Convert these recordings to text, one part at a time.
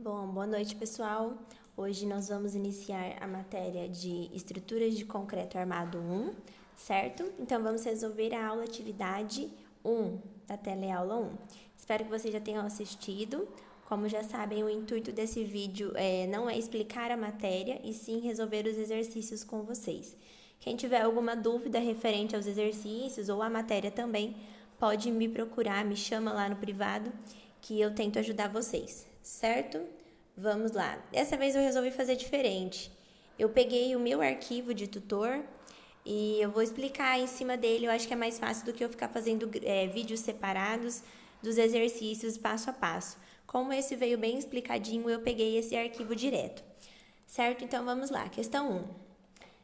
Bom, boa noite, pessoal. Hoje nós vamos iniciar a matéria de estruturas de concreto armado 1, certo? Então, vamos resolver a aula atividade 1 da teleaula 1. Espero que vocês já tenham assistido. Como já sabem, o intuito desse vídeo não é explicar a matéria, e sim resolver os exercícios com vocês. Quem tiver alguma dúvida referente aos exercícios ou à matéria também, pode me procurar, me chama lá no privado, que eu tento ajudar vocês, certo? Vamos lá. Dessa vez eu resolvi fazer diferente. Eu peguei o meu arquivo de tutor e eu vou explicar em cima dele. Eu acho que é mais fácil do que eu ficar fazendo vídeos separados dos exercícios passo a passo. Como esse veio bem explicadinho, eu peguei esse arquivo direto. Certo? Então vamos lá. Questão 1.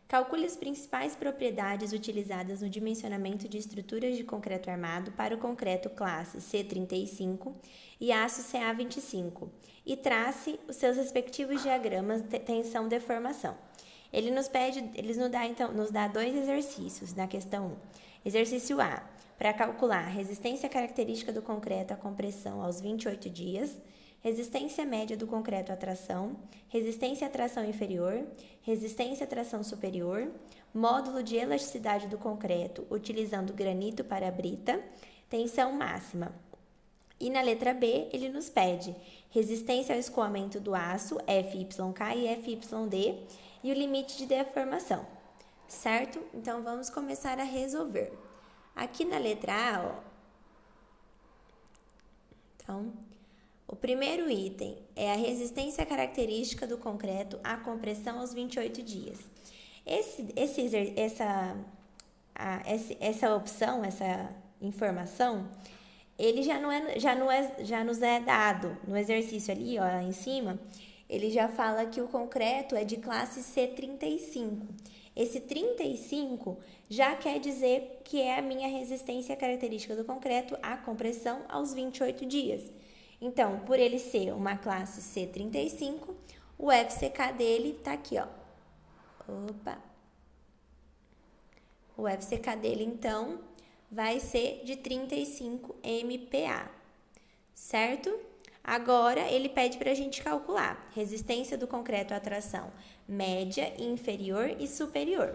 Calcule as principais propriedades utilizadas no dimensionamento de estruturas de concreto armado para o concreto classe C35 e aço CA25 e trace os seus respectivos diagramas de tensão-deformação. Ele nos dá dois exercícios na questão 1. Exercício A, para calcular a resistência característica do concreto à compressão aos 28 dias, resistência média do concreto à tração, resistência à tração inferior, resistência à tração superior, módulo de elasticidade do concreto utilizando granito para brita, tensão máxima. E na letra B, ele nos pede resistência ao escoamento do aço, FYK e FYD, e o limite de deformação, certo? Então, vamos começar a resolver. Aqui na letra A, ó, então, o primeiro item é a resistência característica do concreto à compressão aos 28 dias. Essa opção, essa informação, ele já nos é dado no exercício ali, ó, em cima. Ele já fala que o concreto é de classe C35. Esse 35 já quer dizer que é a minha resistência característica do concreto à compressão aos 28 dias. Então, por ele ser uma classe C35, o FCK dele tá aqui, ó. O FCK dele, então, vai ser de 35 MPa, certo? Agora, ele pede para a gente calcular resistência do concreto à tração média, inferior e superior.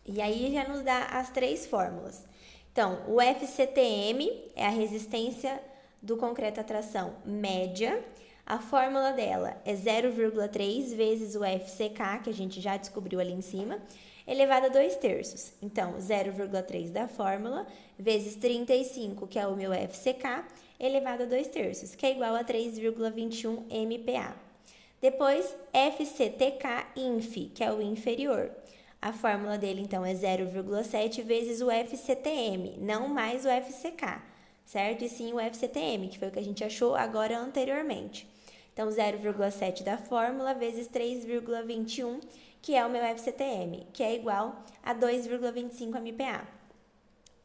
E aí, já nos dá as três fórmulas. Então, o FCTM é a resistência do concreto à tração média. A fórmula dela é 0,3 vezes o FCK, que a gente já descobriu ali em cima, elevado a 2/3. Então, 0,3 da fórmula vezes 35, que é o meu FCK, elevado a 2/3, que é igual a 3,21 MPa. Depois, FCTK inf, que é o inferior. A fórmula dele, então, é 0,7 vezes o FCTM, não mais o FCK, certo? E sim o FCTM, que foi o que a gente achou agora anteriormente. Então, 0,7 da fórmula vezes 3,21, que é o meu FCTM, que é igual a 2,25 MPa.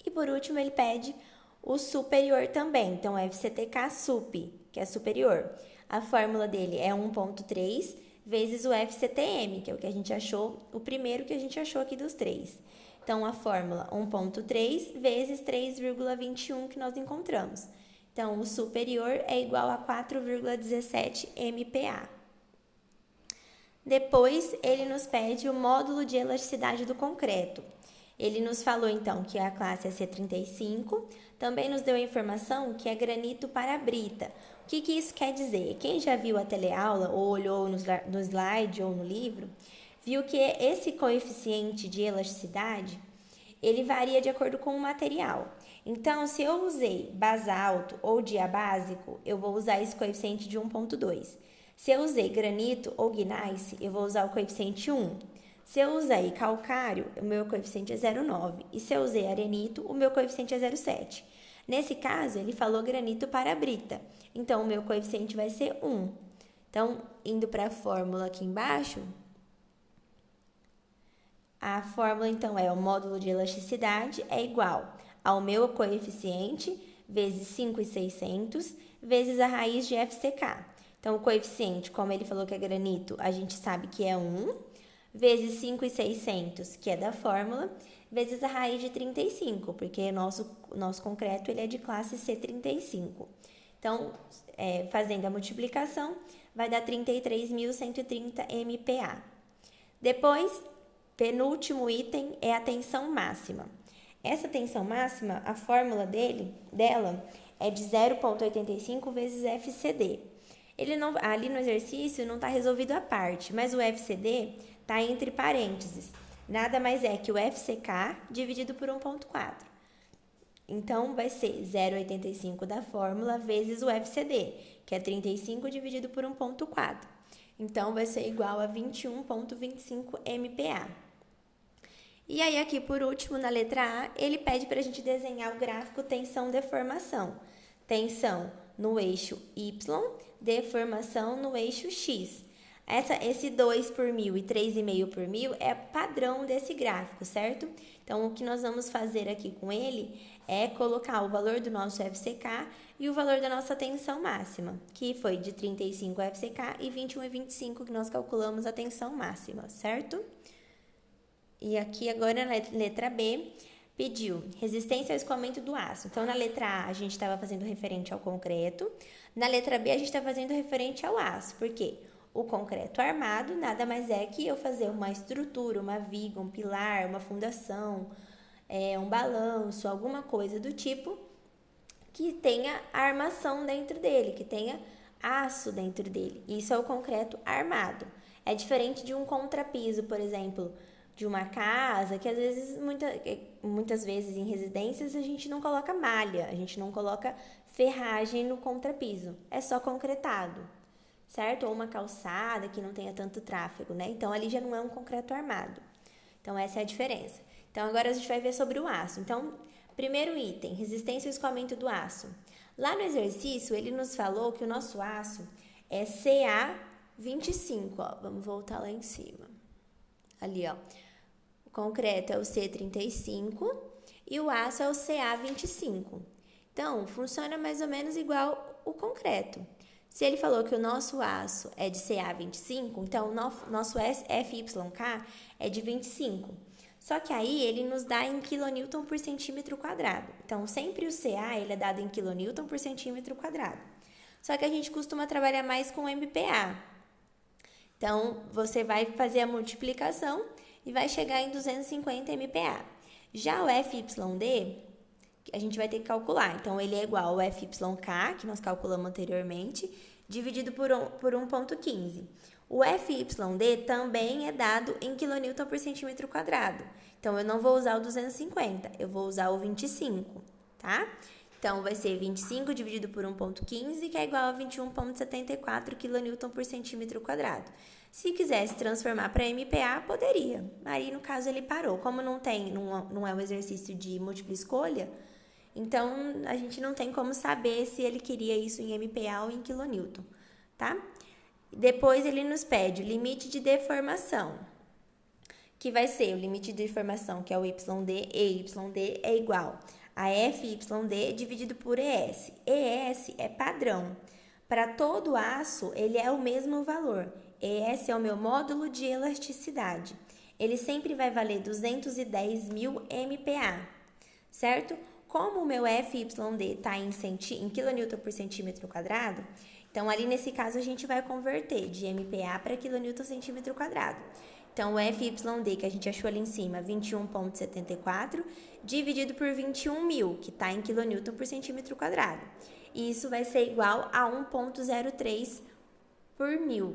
E por último, ele pede o superior também, então FCTK sup, que é superior. A fórmula dele é 1,3 vezes o FCTM, que é o que a gente achou, o primeiro que a gente achou aqui dos três. Então, a fórmula 1,3 vezes 3,21 que nós encontramos. Então, o superior é igual a 4,17 MPa. Depois, ele nos pede o módulo de elasticidade do concreto. Ele nos falou, então, que a classe é C35, também nos deu a informação que é granito para brita. O que isso quer dizer? Quem já viu a teleaula ou olhou no slide ou no livro, viu que esse coeficiente de elasticidade, ele varia de acordo com o material. Então, se eu usei basalto ou diabásico, eu vou usar esse coeficiente de 1,2. Se eu usei granito ou gneiss, eu vou usar o coeficiente 1. Se eu usei calcário, o meu coeficiente é 0,9. E se eu usei arenito, o meu coeficiente é 0,7. Nesse caso, ele falou granito para brita. Então, o meu coeficiente vai ser 1. Então, indo para a fórmula aqui embaixo, a fórmula, então, é o módulo de elasticidade é igual ao meu coeficiente vezes 5,600 vezes a raiz de FCK. Então, o coeficiente, como ele falou que é granito, a gente sabe que é 1, vezes 5,600, que é da fórmula, vezes a raiz de 35, porque nosso concreto ele é de classe C35. Então, fazendo a multiplicação, vai dar 33.130 MPa. Depois, penúltimo item é a tensão máxima. Essa tensão máxima, a fórmula dela é de 0,85 vezes FCD. Ali no exercício não está resolvido a parte, mas o FCD está entre parênteses. Nada mais é que o FCK dividido por 1,4. Então, vai ser 0,85 da fórmula vezes o FCD, que é 35 dividido por 1,4. Então, vai ser igual a 21,25 MPa. E aí, aqui por último, na letra A, ele pede para a gente desenhar o gráfico tensão-deformação. Tensão no eixo Y, deformação no eixo X. Esse 2 por 1.000 e 3,5 por 1.000 é padrão desse gráfico, certo? Então, o que nós vamos fazer aqui com ele é colocar o valor do nosso FCK e o valor da nossa tensão máxima, que foi de 35 FCK e 21,25 que nós calculamos a tensão máxima, certo? E aqui agora na letra B, pediu resistência ao escoamento do aço. Então, na letra A, a gente estava fazendo referente ao concreto. Na letra B, a gente está fazendo referente ao aço. Por quê? O concreto armado nada mais é que eu fazer uma estrutura, uma viga, um pilar, uma fundação, um balanço, alguma coisa do tipo que tenha armação dentro dele, que tenha aço dentro dele. Isso é o concreto armado. É diferente de um contrapiso, por exemplo, de uma casa, que às vezes, muitas vezes em residências, a gente não coloca malha, a gente não coloca ferragem no contrapiso, é só concretado, certo? Ou uma calçada que não tenha tanto tráfego, né? Então, ali já não é um concreto armado. Então, essa é a diferença. Então, agora a gente vai ver sobre o aço. Então, primeiro item, resistência ao escoamento do aço. Lá no exercício, ele nos falou que o nosso aço é CA25, ó. Vamos voltar lá em cima. Ali, ó. O concreto é o C35 e o aço é o CA25. Então, funciona mais ou menos igual o concreto. Se ele falou que o nosso aço é de CA25, então o nosso FYK é de 25. Só que aí ele nos dá em kN por centímetro quadrado. Então, sempre o CA ele é dado em kN por centímetro quadrado. Só que a gente costuma trabalhar mais com MPa. Então, você vai fazer a multiplicação e vai chegar em 250 MPa. Já o FYD, a gente vai ter que calcular. Então, ele é igual ao FYK, que nós calculamos anteriormente, dividido por 1,15. O FYD também é dado em kN por centímetro quadrado. Então, eu não vou usar o 250, eu vou usar o 25, tá? Então, vai ser 25 dividido por 1,15, que é igual a 21,74 kN por centímetro quadrado. Se quisesse transformar para MPa, poderia. Aí, no caso, ele parou. Como não é um exercício de múltipla escolha, então, a gente não tem como saber se ele queria isso em MPa ou em kN, tá? Depois, ele nos pede o limite de deformação, que vai ser o limite de deformação, que é o YD, EYD é igual a FYD dividido por ES. ES é padrão. Para todo aço, ele é o mesmo valor. ES é o meu módulo de elasticidade. Ele sempre vai valer 210.000 MPa, certo? Como o meu FYD está em kN por centímetro quadrado, então ali nesse caso a gente vai converter de MPa para kN centímetro quadrado. Então, o FYD, que a gente achou ali em cima, 21,74, dividido por 21.000, que está em kN por centímetro quadrado. E isso vai ser igual a 1,03 por 1.000.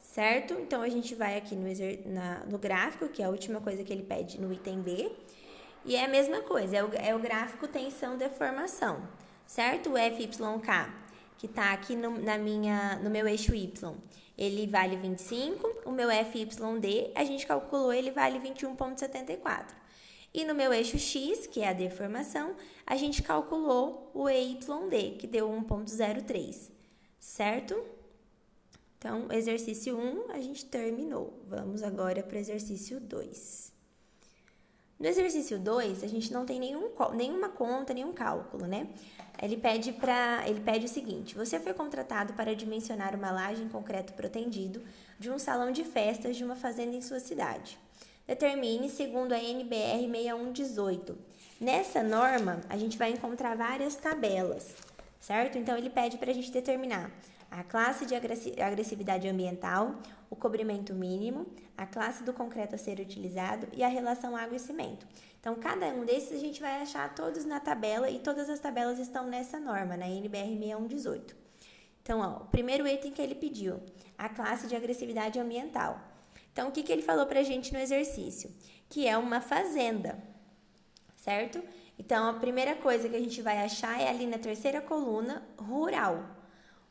Certo? Então, a gente vai aqui no gráfico, que é a última coisa que ele pede no item B. E é a mesma coisa, é o gráfico tensão-deformação. Certo? O FYK, que está aqui no meu eixo Y, ele vale 25, o meu FYD, a gente calculou, ele vale 21,74. E no meu eixo X, que é a deformação, a gente calculou o EYD, que deu 1,03, certo? Então, exercício 1, a gente terminou. Vamos agora para o exercício 2. No exercício 2, a gente não tem nenhuma conta, nenhum cálculo, né? Ele pede o seguinte: você foi contratado para dimensionar uma laje em concreto protendido de um salão de festas de uma fazenda em sua cidade. Determine segundo a NBR 6118. Nessa norma, a gente vai encontrar várias tabelas. certo? Então, ele pede para a gente determinar a classe de agressividade ambiental, o cobrimento mínimo, a classe do concreto a ser utilizado e a relação água e cimento. Então, cada um desses a gente vai achar todos na tabela e todas as tabelas estão nessa norma, na NBR 6118. Então, ó, o primeiro item que ele pediu, a classe de agressividade ambiental. Então, o que ele falou para a gente no exercício? Que é uma fazenda, certo? Então, a primeira coisa que a gente vai achar é ali na terceira coluna, rural.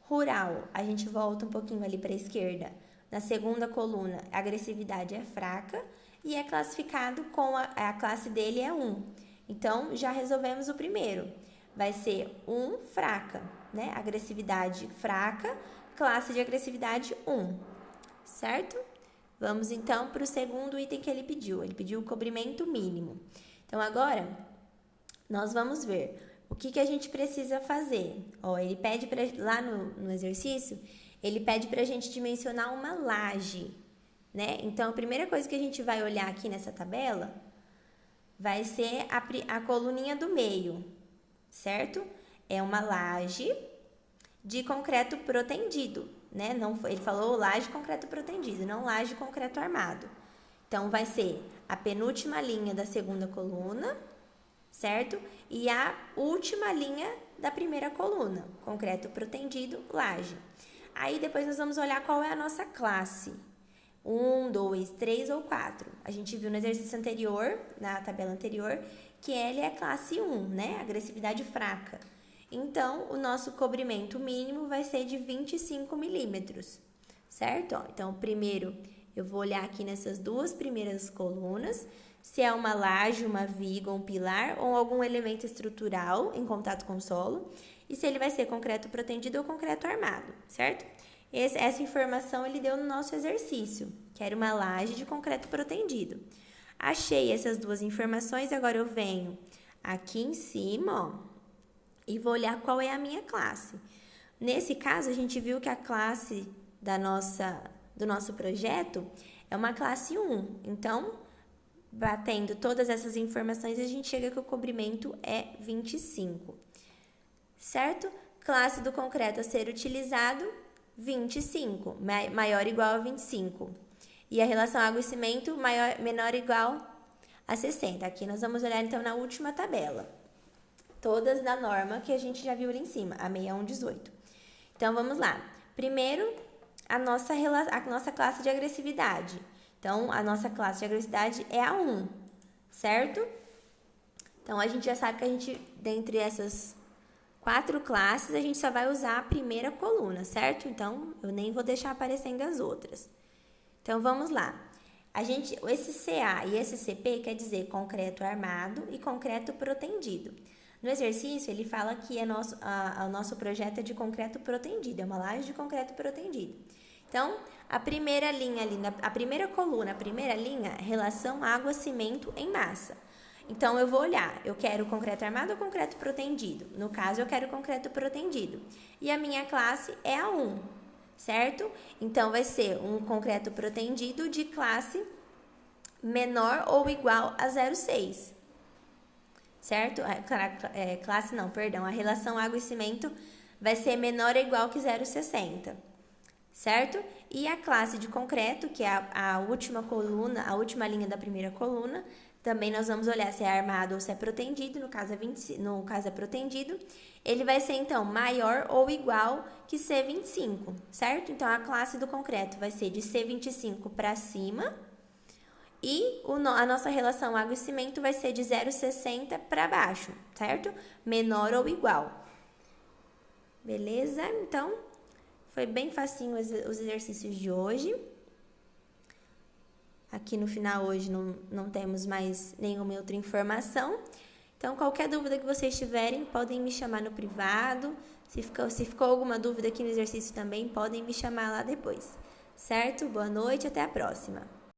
Rural, a gente volta um pouquinho ali para a esquerda. Na segunda coluna, a agressividade é fraca e é classificado com a classe dele é 1. Então, já resolvemos o primeiro. Vai ser 1 fraca, né? Agressividade fraca, classe de agressividade 1, certo? Vamos então para o segundo item que ele pediu. Ele pediu o cobrimento mínimo. Então, agora, nós vamos ver o que a gente precisa fazer. Ó, ele pede lá no exercício, ele pede para a gente dimensionar uma laje, né? Então, a primeira coisa que a gente vai olhar aqui nessa tabela vai ser a coluninha do meio, certo? É uma laje de concreto protendido, né? Não, ele falou laje de concreto protendido, não laje de concreto armado. Então, vai ser a penúltima linha da segunda coluna, certo? E a última linha da primeira coluna, concreto protendido, laje. Aí, depois nós vamos olhar qual é a nossa classe. 1, 2, 3 ou 4. A gente viu no exercício anterior, na tabela anterior, que ele é classe 1, né? Agressividade fraca. Então, o nosso cobrimento mínimo vai ser de 25 milímetros, certo? Ó, então, primeiro, eu vou olhar aqui nessas duas primeiras colunas, se é uma laje, uma viga, um pilar ou algum elemento estrutural em contato com o solo, e se ele vai ser concreto protendido ou concreto armado, certo? Essa informação ele deu no nosso exercício, que era uma laje de concreto protendido. Achei essas duas informações, agora eu venho aqui em cima, ó, e vou olhar qual é a minha classe. Nesse caso, a gente viu que a classe do nosso projeto é uma classe 1. Então, batendo todas essas informações, a gente chega que o cobrimento é 25. Certo? Classe do concreto a ser utilizado, 25, maior ou igual a 25. E a relação água e cimento, menor ou igual a 60. Aqui nós vamos olhar, então, na última tabela. Todas da norma que a gente já viu ali em cima, a 6118. Então, vamos lá. Primeiro, a nossa classe de agressividade. Então, a nossa classe de agressividade é a 1, certo? Então, a gente já sabe que dentre essas 4 classes, a gente só vai usar a primeira coluna, certo? Então, eu nem vou deixar aparecendo as outras. Então, vamos lá. Esse CA e esse CP quer dizer concreto armado e concreto protendido. No exercício, ele fala que o nosso projeto é de concreto protendido, é uma laje de concreto protendido. Então, a primeira linha ali, a primeira coluna, a primeira linha, relação água-cimento em massa. Então, eu vou olhar, eu quero concreto armado ou concreto protendido? No caso, eu quero concreto protendido. E a minha classe é a 1, certo? Então, vai ser um concreto protendido de classe menor ou igual a 0,6. Certo? A relação água e cimento vai ser menor ou igual que 0,60, certo? E a classe de concreto, que é a última coluna, a última linha da primeira coluna, também nós vamos olhar se é armado ou se é protendido, no caso é protendido, ele vai ser, então, maior ou igual que C25, certo? Então, a classe do concreto vai ser de C25 para cima, e a nossa relação água e cimento vai ser de 0,60 para baixo, certo? Menor ou igual. Beleza? Então, foi bem facinho os exercícios de hoje. Aqui no final hoje não temos mais nenhuma outra informação. Então, qualquer dúvida que vocês tiverem, podem me chamar no privado. Se ficou alguma dúvida aqui no exercício também, podem me chamar lá depois. Certo? Boa noite, até a próxima.